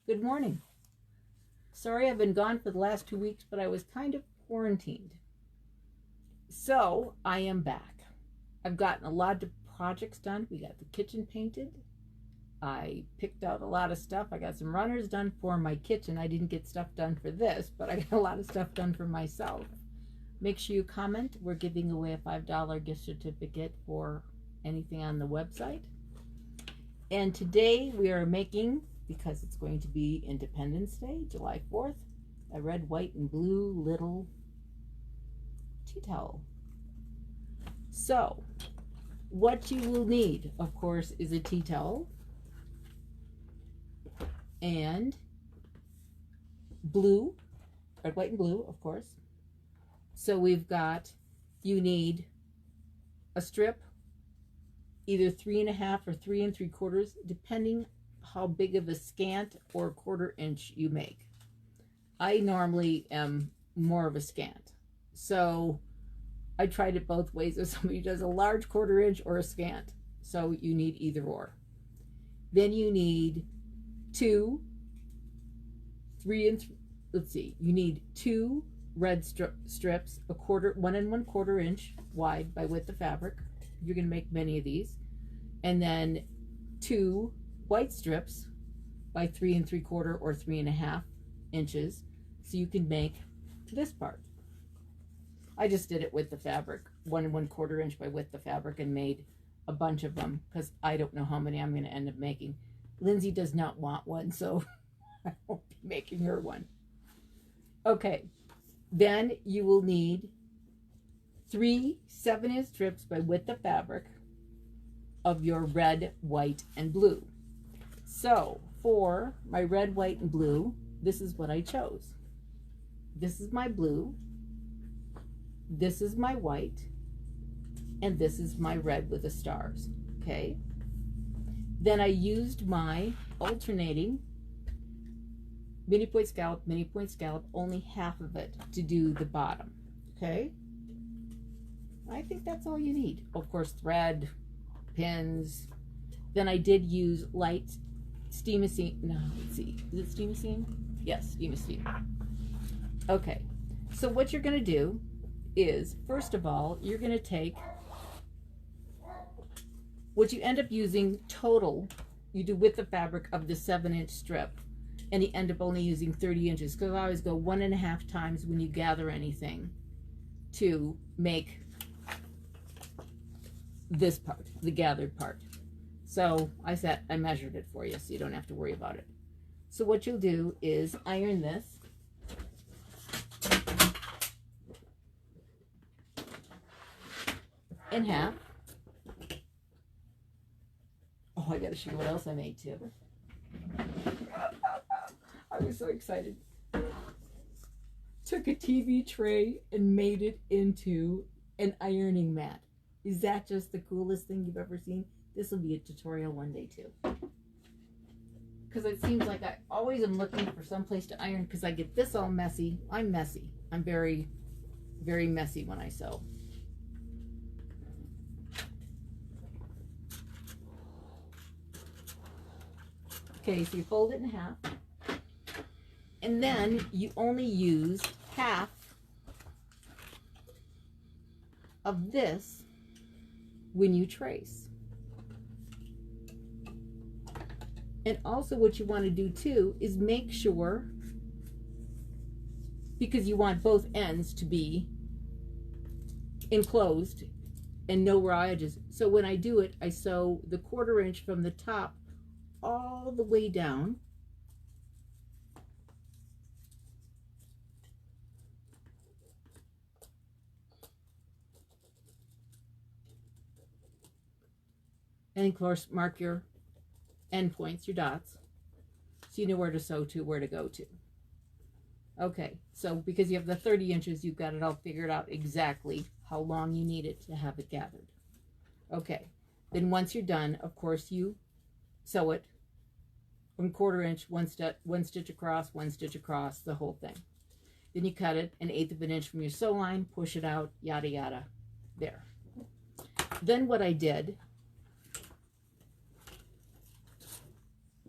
Good morning. Sorry I've been gone for the last 2 weeks, but I was kind of quarantined. So I am back. I've gotten a lot of projects done. We got the kitchen painted. I picked out a lot of stuff. I got some runners done for my kitchen. I didn't get stuff done for this, but I got a lot of stuff done for myself. Make sure you comment. We're giving away a $5 gift certificate for anything on the website. And today we are making, because it's going to be Independence Day, July 4th, a red, white, and blue little tea towel. So, what you will need, of course, is a tea towel and blue, red, white, and blue, of course. So you need a strip, either 3.5 or 3 3/4, depending how big of a scant or 1/4 inch you make. I normally am more of a scant, so I tried it both ways. If somebody does a large 1/4 inch or a scant, so you need either or. Then you need you need 2 red strips, 1 1/4 inch wide by width of fabric. You're going to make many of these. And then 2 white strips by 3 3/4 or 3.5 inches, so you can make this part. I just did it with the fabric, 1 1/4 inch by width of fabric, and made a bunch of them because I don't know how many I'm going to end up making. Lindsay does not want one, so I won't be making her one. Okay, then you will need 3 7-inch strips by width of fabric of your red, white, and blue. So for my red, white, and blue, this is what I chose. This is my blue, this is my white, and this is my red with the stars. Okay. Then I used my alternating mini point scallop, only half of it to do the bottom. Okay. I think that's all you need. Of course, thread, pins. Then I did use light Steamacine. No, let's see. Is it Steamacine? Yes, Steamacine. Okay. So what you're going to do is, first of all, you're going to take what you end up using total. You do width of fabric of the 7-inch strip, and you end up only using 30 inches because I always go 1.5 times when you gather anything to make this part, the gathered part. So I measured it for you so you don't have to worry about it. So what you'll do is iron this in half. Oh, I gotta show you what else I made too. I was so excited. Took a TV tray and made it into an ironing mat. Is that just the coolest thing you've ever seen? This will be a tutorial one day too. Because it seems like I always am looking for some place to iron because I get this all messy. I'm messy. I'm very, very messy when I sew. Okay, so you fold it in half. And then you only use half of this when you trace. And also what you want to do too is make sure, because you want both ends to be enclosed and no raw edges. So when I do it, I sew the 1/4 inch from the top all the way down. And of course, mark your end points, your dots, so you know where to sew to, where to go to. Okay, so because you have the 30 inches, you've got it all figured out exactly how long you need it to have it gathered. Okay, then once you're done, of course, you sew it 1/4 inch, one stitch across, 1 stitch across, the whole thing. Then you cut it 1/8 of an inch from your sew line, push it out, yada yada. There. Then what I did,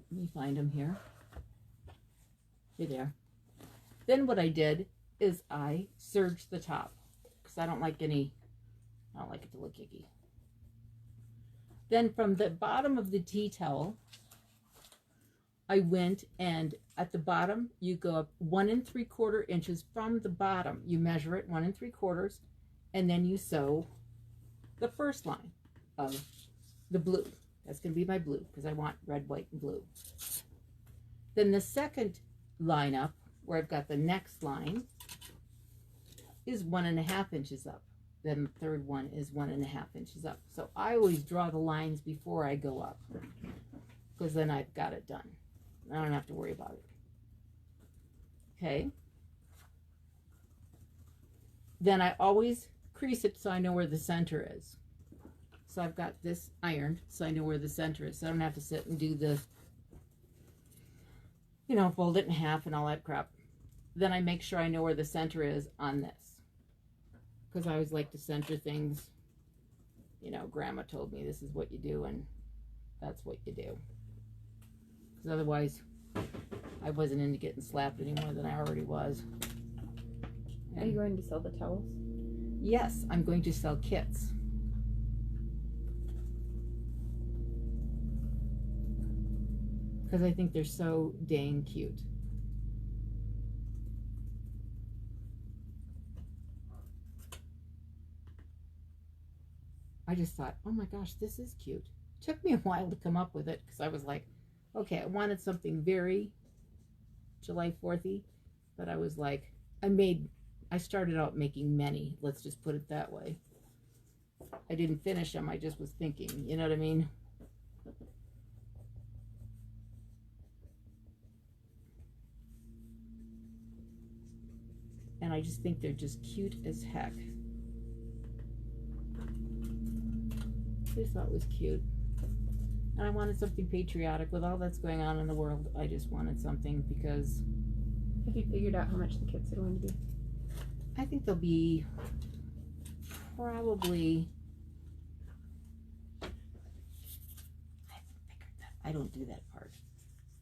let me find them here. You're there. Then what I did is I serged the top because I don't like it to look icky. Then from the bottom of the tea towel, I went and at the bottom, you go up 1 3/4 inches from the bottom. You measure it 1 3/4, and then you sew the first line of the blue. That's going to be my blue because I want red, white, and blue. Then the second line up, where I've got the next line, is 1 1/2 inches up. Then the third one is 1 1/2 inches up. So I always draw the lines before I go up because then I've got it done. I don't have to worry about it. Okay. Then I always crease it so I know where the center is. So I've got this ironed so I know where the center is. So I don't have to sit and do the, fold it in half and all that crap. Then I make sure I know where the center is on this. Because I always like to center things. Grandma told me this is what you do, and that's what you do. Because otherwise, I wasn't into getting slapped any more than I already was. Are you going to sell the towels? Yes, I'm going to sell kits. Because I think they're so dang cute. I just thought, oh my gosh, this is cute. It took me a while to come up with it because I was like, okay, I wanted something very July 4th-y, but I was like, I started out making many, let's just put it that way. I didn't finish them, I just was thinking, you know what I mean? And I just think they're just cute as heck. I just thought it was cute. And I wanted something patriotic with all that's going on in the world. I just wanted something because... Have you figured out how much the kits are going to be? I think they'll be probably... I haven't figured that. I don't do that part.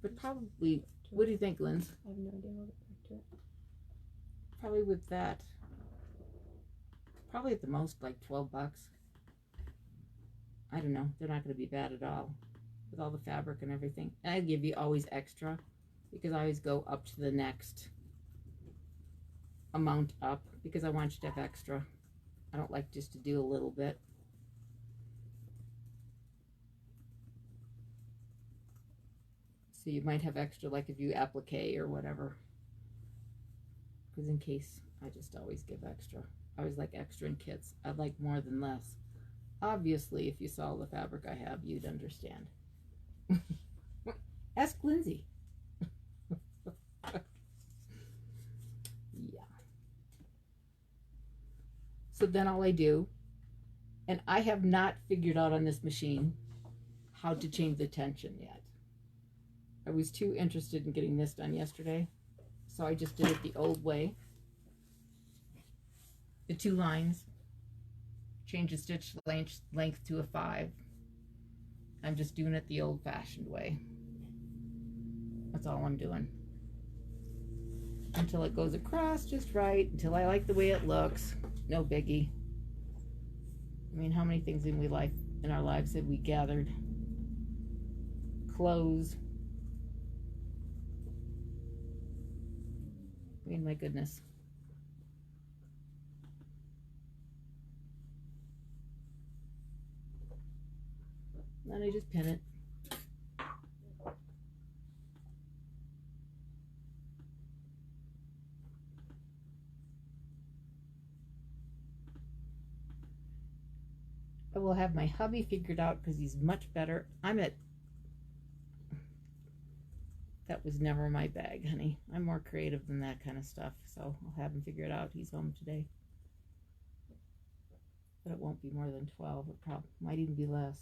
But probably... What do you think, Linz? I have no idea what it back to it. Probably with that. Probably at the most like $12. I don't know. They're not going to be bad at all with all the fabric and everything. And I give you always extra because I always go up to the next amount up because I want you to have extra. I don't like just to do a little bit. So you might have extra like if you applique or whatever. Because in case, I just always give extra. I always like extra in kits. I'd like more than less. Obviously, if you saw the fabric I have, you'd understand. Ask Lindsay. Yeah. So then all I do, and I have not figured out on this machine how to change the tension yet. I was too interested in getting this done yesterday, so I just did it the old way. The 2 lines. Change the stitch length to a 5. I'm just doing it the old-fashioned way. That's all I'm doing. Until it goes across just right, until I like the way it looks. No biggie. I mean, how many things in our lives have we gathered? Clothes. I mean, my goodness. Then I just pin it. I will have my hubby figured out because he's much better. That was never my bag, honey. I'm more creative than that kind of stuff, so I'll have him figure it out. He's home today. But it won't be more than 12. It probably might even be less.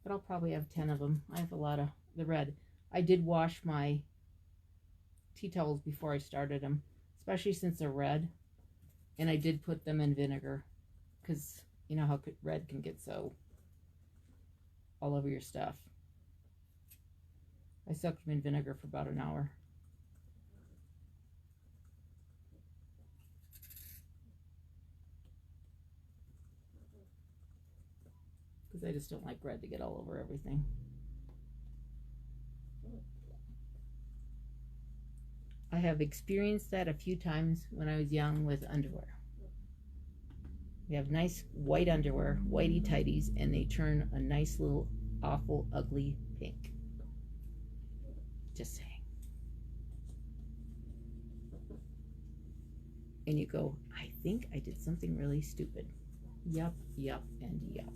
But I'll probably have 10 of them. I have a lot of the red. I did wash my tea towels before I started them, especially since they're red. And I did put them in vinegar because you know how red can get so all over your stuff. I soaked them in vinegar for about an hour. because I just don't like red to get all over everything. I have experienced that a few times when I was young with underwear. We have nice white underwear, whitey tighties, and they turn a nice little awful ugly pink. Just saying. And you go, I think I did something really stupid. Yup, yup, and yup.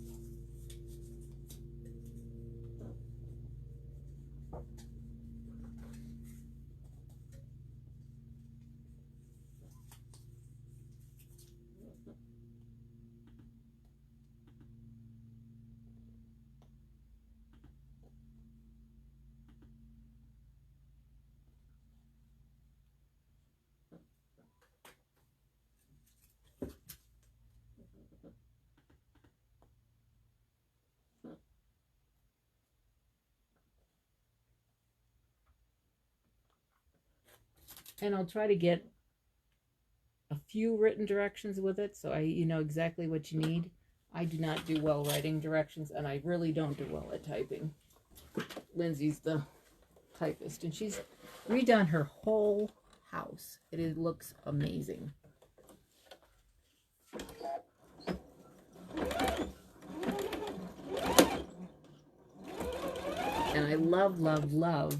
And I'll try to get a few written directions with it so you know exactly what you need. I do not do well writing directions, and I really don't do well at typing. Lindsay's the typist, and she's redone her whole house. It looks amazing. And I love, love, love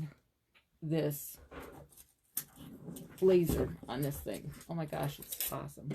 this blazer on this thing. Oh my gosh, it's awesome.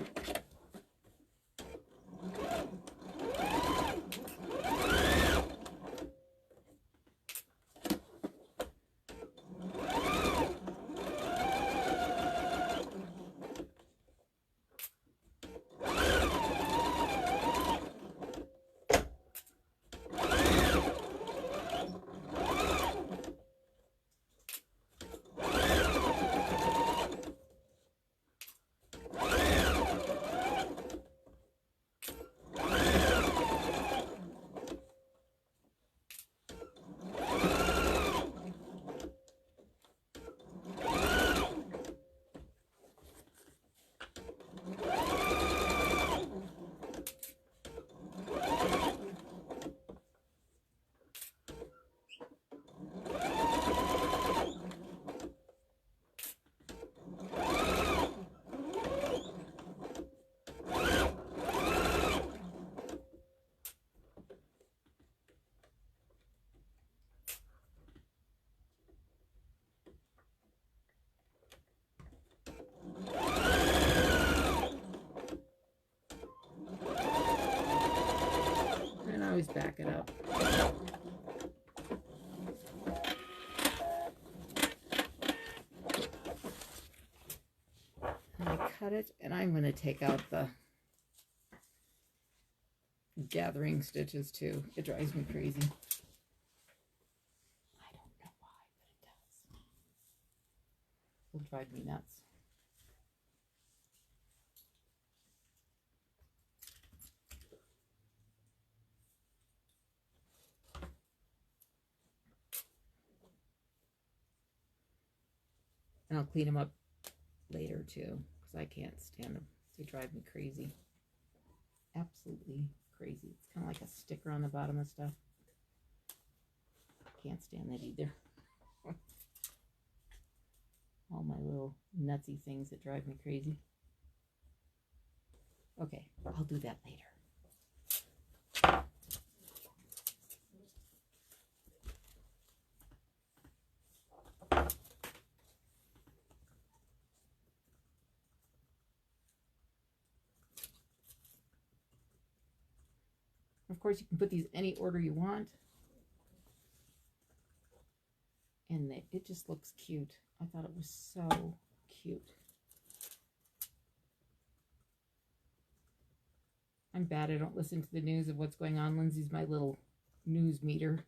Back it up. And I cut it, and I'm going to take out the gathering stitches too. It drives me crazy. I don't know why, but it does. It'll drive me nuts. And I'll clean them up later too, because I can't stand them. They drive me crazy. Absolutely crazy. It's kind of like a sticker on the bottom of stuff. Can't stand that either. All my little nutsy things that drive me crazy. Okay, I'll do that later. Of course, you can put these any order you want. And it just looks cute. I thought it was so cute. I'm bad. I don't listen to the news of what's going on. Lindsay's my little news meter.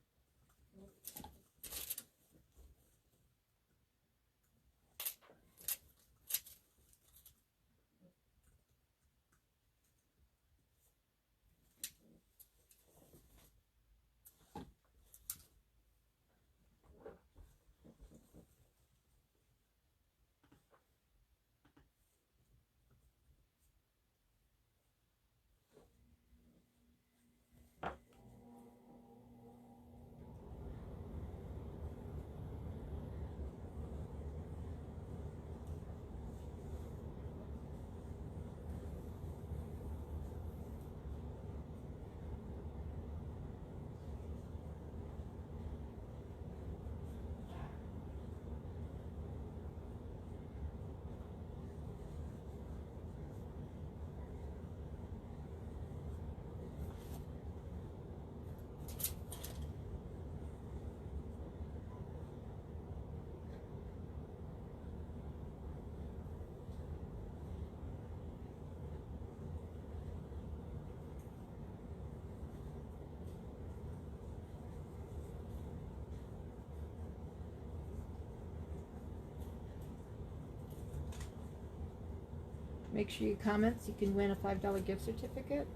Make sure you comment so you can win a $5 gift certificate.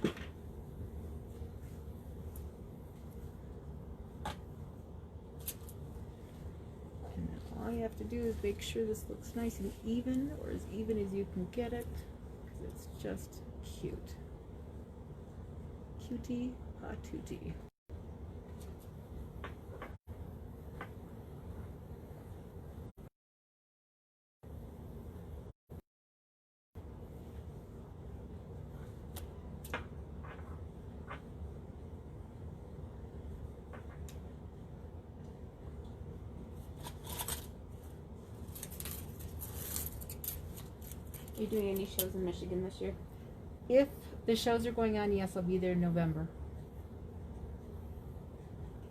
And then all you have to do is make sure this looks nice and even, or as even as you can get it, because it's just cute. Cutie patootie. Are you doing any shows in Michigan this year? If the shows are going on, yes, I'll be there in November.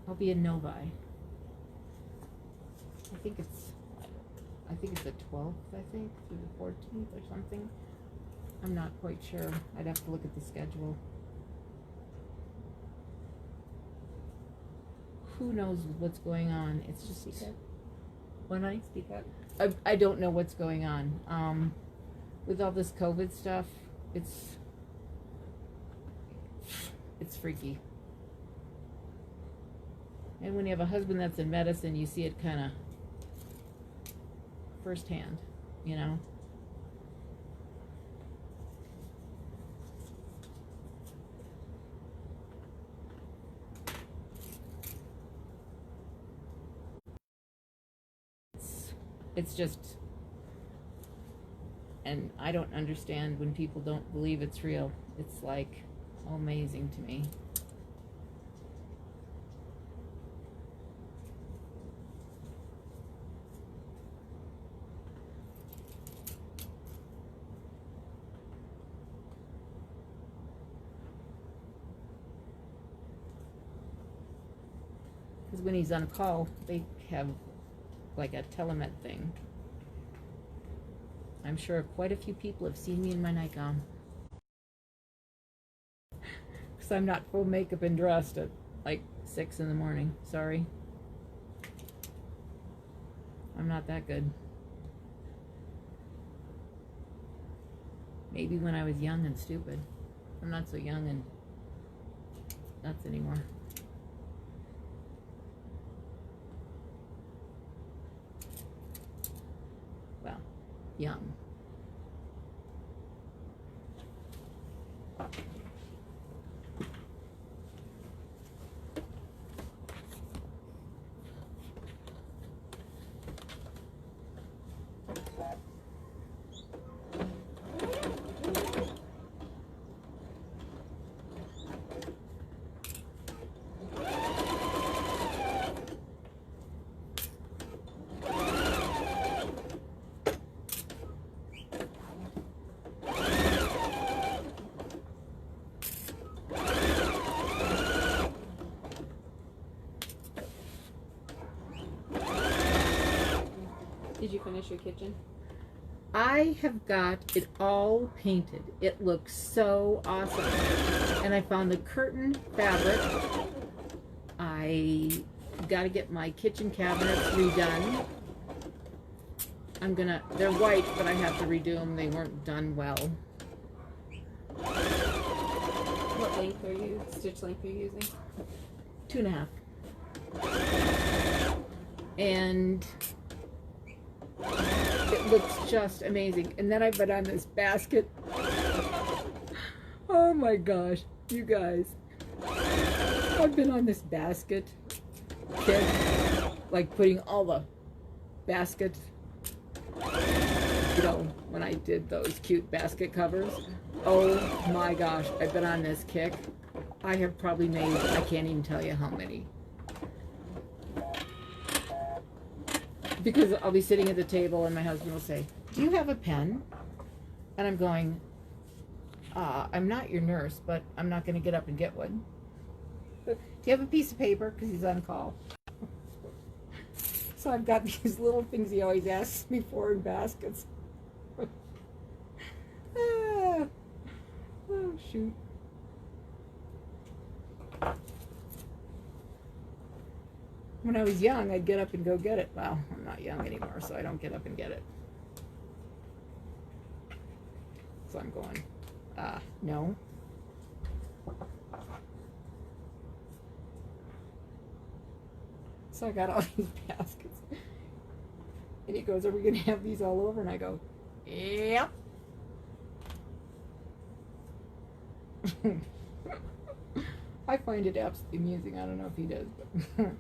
I'll be in Novi. I think it's the 12th, I think, through the 14th or something. I'm not quite sure. I'd have to look at the schedule. Who knows what's going on? It's just when I Speak up. I don't know what's going on. With all this COVID stuff, it's freaky. And when you have a husband that's in medicine, you see it kind of firsthand, you know? It's just, and I don't understand when people don't believe it's real. It's like amazing to me. Because when he's on call, they have like a telemed thing. I'm sure quite a few people have seen me in my nightgown. Because I'm not full makeup and dressed at like 6 in the morning. Sorry. I'm not that good. Maybe when I was young and stupid. I'm not so young and nuts anymore. Well, young. Did you finish your kitchen? I have got it all painted. It looks so awesome. And I found the curtain fabric. I got to get my kitchen cabinets redone. They're white, but I have to redo them. They weren't done well. What length are you, stitch length are you using? 2.5. And it looks just amazing. And then I put on this basket. Oh my gosh, you guys. I've been on this basket kit, like putting all the baskets, you know, when I did those cute basket covers. Oh my gosh, I've been on this kick. I have probably made, I can't even tell you how many. Because I'll be sitting at the table and my husband will say, "Do you have a pen?" And I'm going, I'm not your nurse, but I'm not going to get up and get one. Do you have a piece of paper? Because he's on call. So I've got these little things he always asks me for in baskets. Oh, shoot. When I was young, I'd get up and go get it. Well, I'm not young anymore, so I don't get up and get it. So I'm going, no. So I got all these baskets. And he goes, are we going to have these all over? And I go, yep. I find it absolutely amusing. I don't know if he does, but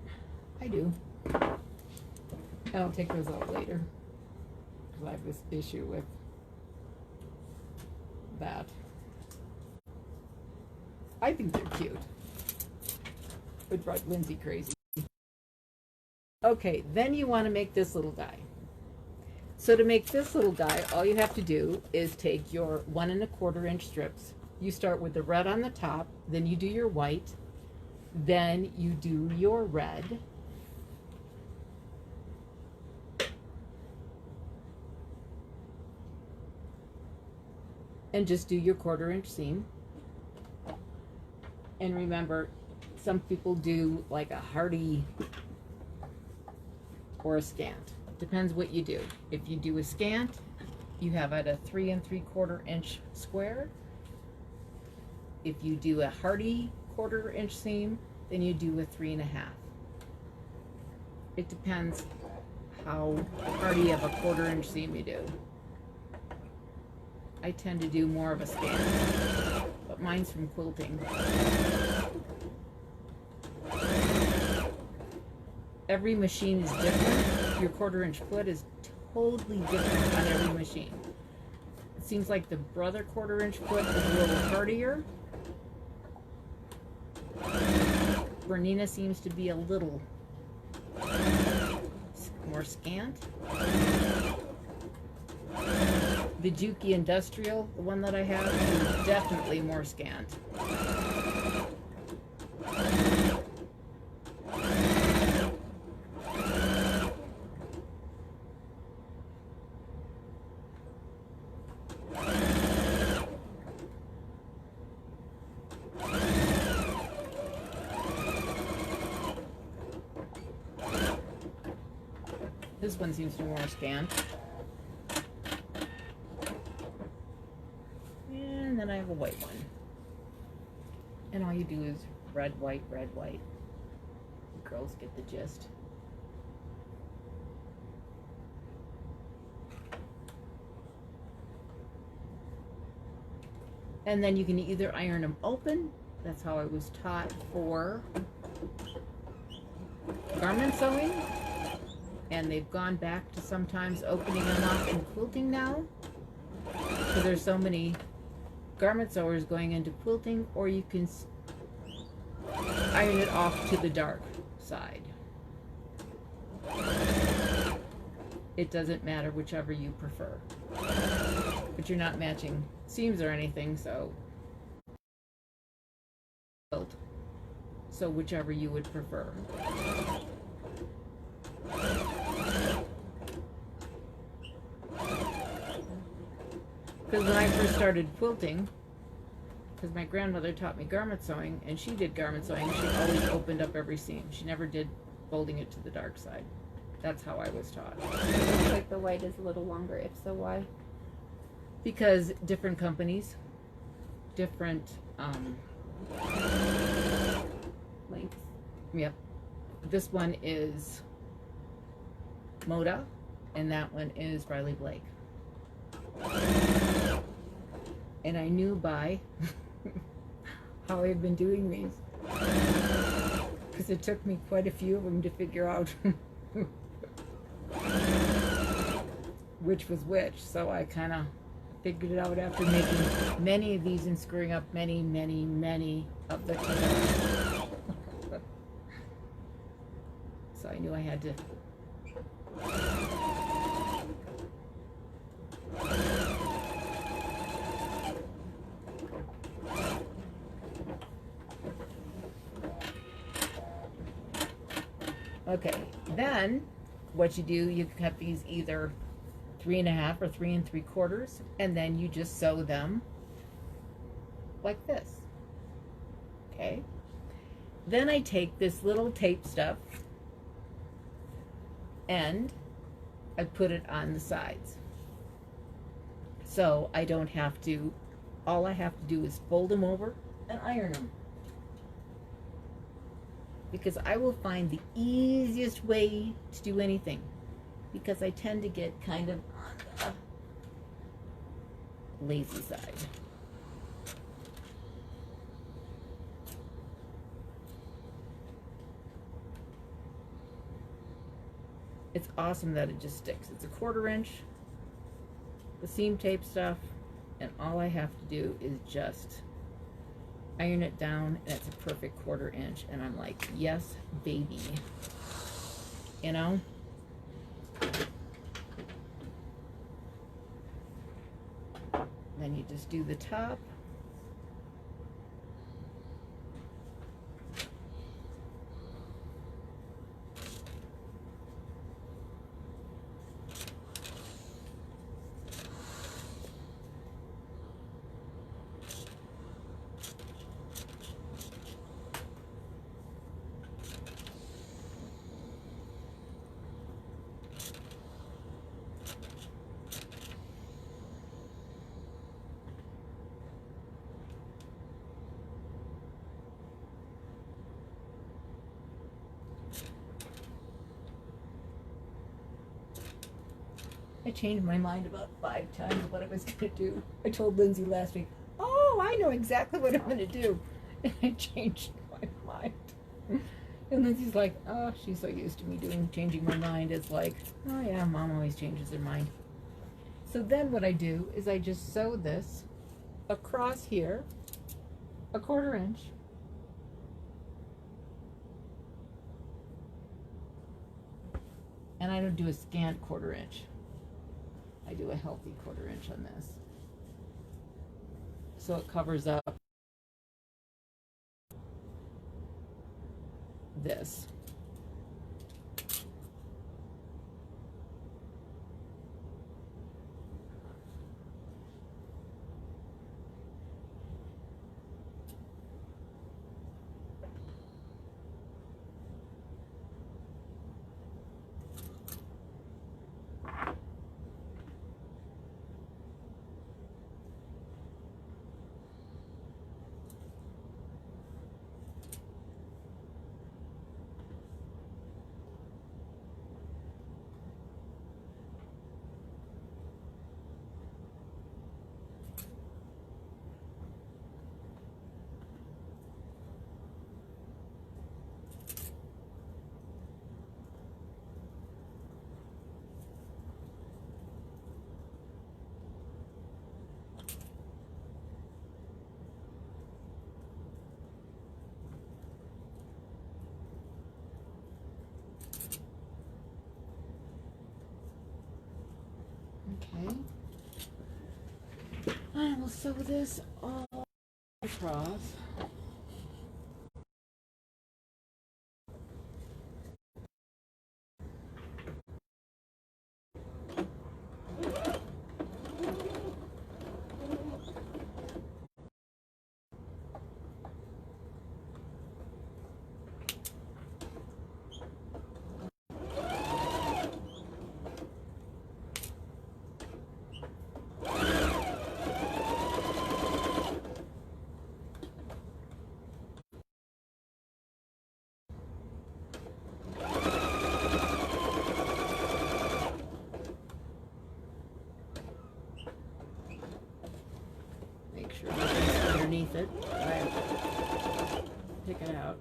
I do. And I'll take those out later. Because I have this issue with that. I think they're cute. It drive Lindsay crazy. Okay, then you want to make this little guy. So to make this little guy, all you have to do is take your 1 1/4 inch strips. You start with the red on the top, then you do your white, then you do your red, and just do your 1/4 inch seam. And remember, some people do like a hardy or a scant. Depends what you do. If you do a scant, you have at a 3 3/4 inch square. If you do a hardy 1/4 inch seam, then you do a 3 1/2. It depends how hardy of a 1/4 inch seam you do. I tend to do more of a scant, but mine's from quilting. Every machine is different. Your 1/4 inch foot is totally different on every machine. It seems like the Brother 1/4 inch foot is a little hardier. Bernina seems to be a little more scant. The Juki Industrial, the one that I have, is definitely more scant. This one seems to be more scant. And then I have a white one. And all you do is red, white, red, white. The girls get the gist. And then you can either iron them open. That's how I was taught for garment sewing. And they've gone back to sometimes opening them up in quilting now. So there's so many garment sewers going into quilting, or you can iron it off to the dark side. It doesn't matter, whichever you prefer. But you're not matching seams or anything, so whichever you would prefer. Because when I first started quilting, because my grandmother taught me garment sewing, and she did garment sewing, she always opened up every seam. She never did folding it to the dark side. That's how I was taught. Looks like the white is a little longer. If so, why? Because different companies, different Lengths. Yep. This one is Moda, and that one is Riley Blake. And I knew by how I've been doing these, because it took me quite a few of them to figure out which was which. So I kind of figured it out after making many of these and screwing up many, many, many of the tutorials. So I knew I had to. Okay, then what you do, you cut these either 3 1/2 or 3 3/4, and then you just sew them like this. Okay, then I take this little tape stuff and I put it on the sides. So I don't have to, all I have to do is fold them over and iron them. Because I will find the easiest way to do anything. Because I tend to get kind of on the lazy side. It's awesome that it just sticks. It's a 1/4 inch, the seam tape stuff, and all I have to do is just iron it down, and it's a perfect 1/4 inch. And I'm like, yes, baby. You know? Then you just do the top. I changed my mind about 5 times what I was going to do. I told Lindsay last week, oh, I know exactly what I'm going to do. And I changed my mind. And Lindsay's like, oh, she's so used to me changing my mind. It's like, oh yeah, Mom always changes her mind. So then what I do is I just sew this across here, a 1/4 inch. And I don't do a scant 1/4 inch. I do a healthy 1/4 inch on this. So it covers up this. Okay. I will sew this all across. Make sure nothing's underneath it. Right. Pick it out.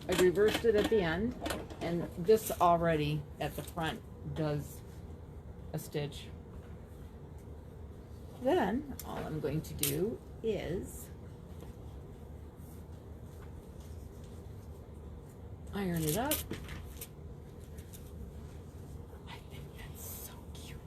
I reversed it at the end, and this already at the front does a stitch Then all I'm going to do is iron it up. I think that's so cute.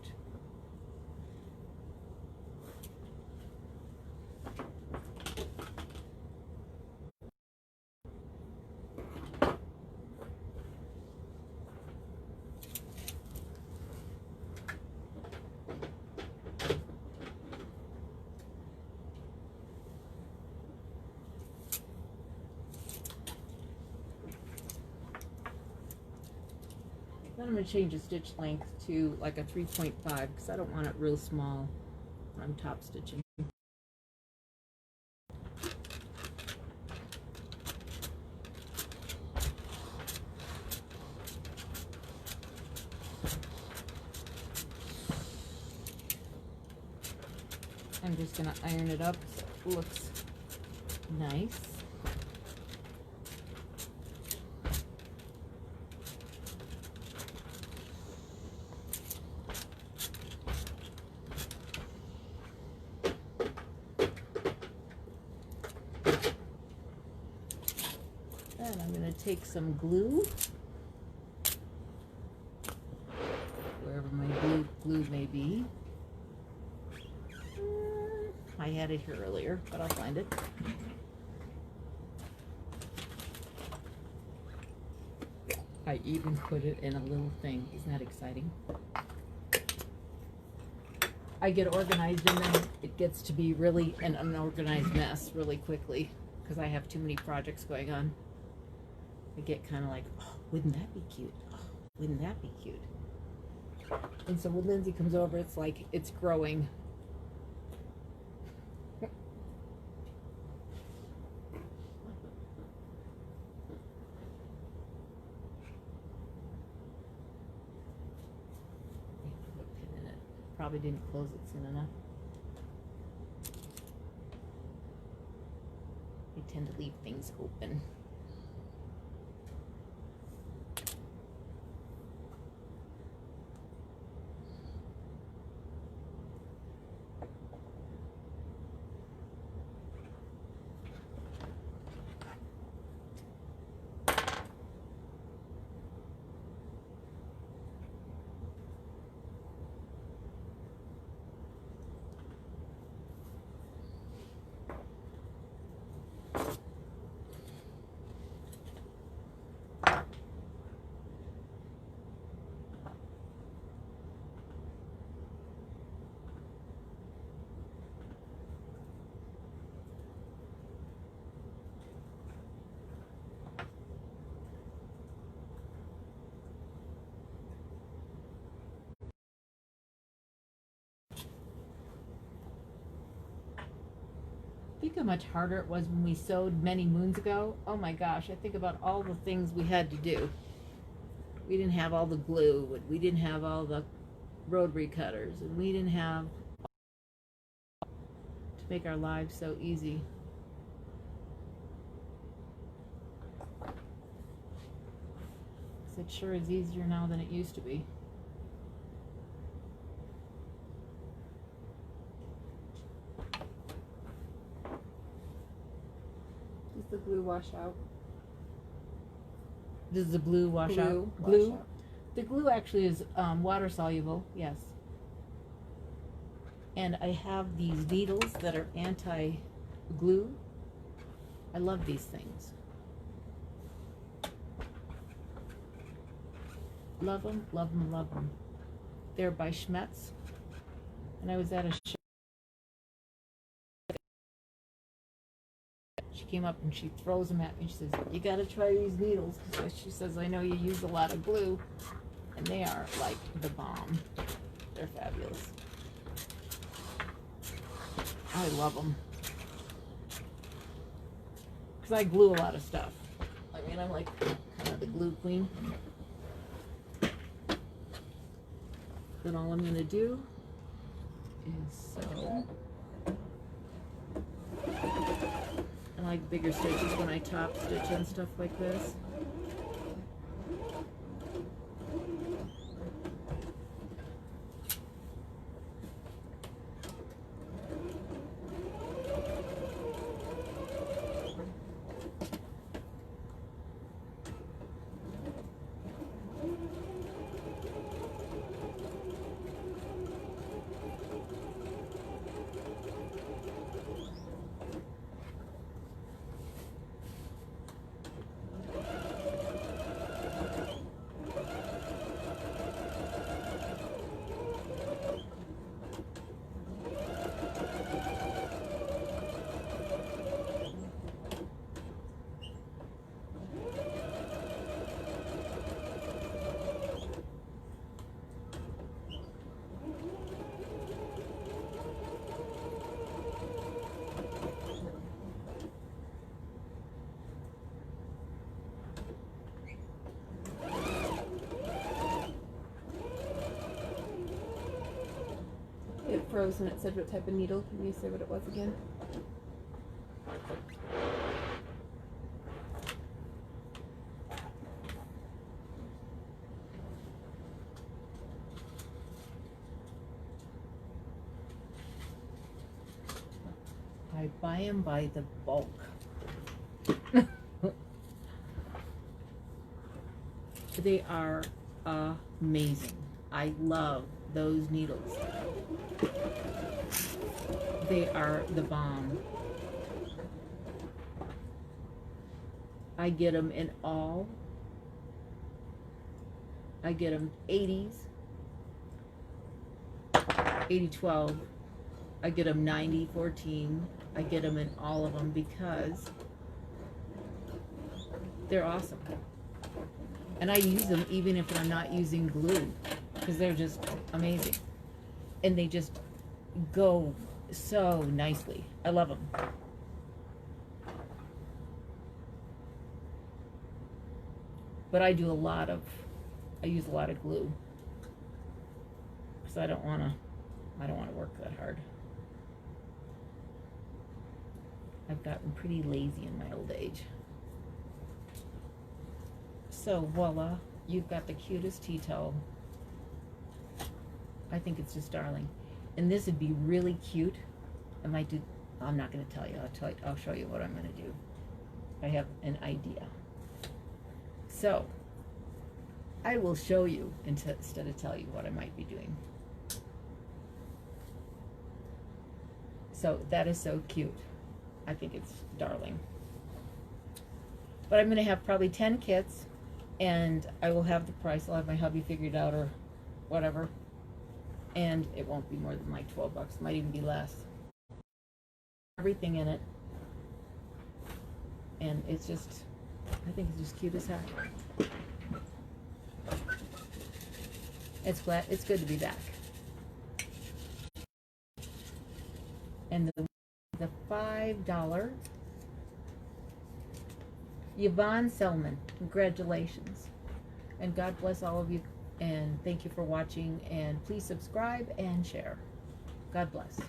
Then I'm going to change the stitch length to like a 3.5 because I don't want it real small when I'm top stitching. I'm just going to iron it up so it looks nice. Then I'm going to take some glue, wherever my glue may be. I had it here earlier, but I'll find it. I even put it in a little thing. Isn't that exciting? I get organized and then it gets to be really an unorganized mess really quickly because I have too many projects going on. I get kind of like, oh, wouldn't that be cute? Oh, wouldn't that be cute? And so when Lindsay comes over, it's like it's growing. Probably didn't close it soon enough. I tend to leave things open. Think how much harder it was when we sewed many moons ago. Oh my gosh, I think about all the things we had to do. We didn't have all the glue, and we didn't have all the rotary cutters, and we didn't have to make our lives so easy. It sure is easier now than it used to be. Does the glue wash out? Does the blue wash out? Glue? Wash out. The glue actually is water soluble, yes. And I have these needles that are anti-glue. I love these things. Love them, love them, love them. They're by Schmetz. And I was at a show. She came up and she throws them at me. She says, you gotta try these needles. Because she says, I know you use a lot of glue. And they are like the bomb. They're fabulous. I love them. Because I glue a lot of stuff. I mean, I'm like kind of the glue queen. Then all I'm going to do is sew. I like bigger stitches when I top stitch and stuff like this. it froze when it said what type of needle. Can you say what it was again? I buy them by the bulk. They are amazing. I love those needles. They are the bomb. I get them in all. I get them 80s, 80-12. I get them 90-14. I get them in all of them because they're awesome. And I use them even if I'm not using glue because they're just amazing. And they just go so nicely. I love them. But I use a lot of glue because I don't want to work that hard. I've gotten pretty lazy in my old age. So voila, you've got the cutest tea towel. I think it's just darling. And this would be really cute. I might do, I'm not going to tell you. I'll show you what I'm going to do. I have an idea. So I will show you instead of tell you what I might be doing. So that is so cute. I think it's darling. But I'm going to have probably 10 kits, and I will have the price. I'll have my hubby figured out or whatever. And it won't be more than like $12. It might even be less. Everything in it. And it's just, I think it's just cute as heck. It's good to be back. And the $5 Yvonne Selman, congratulations, and God bless all of you, and thank you for watching, and please subscribe and share. God bless.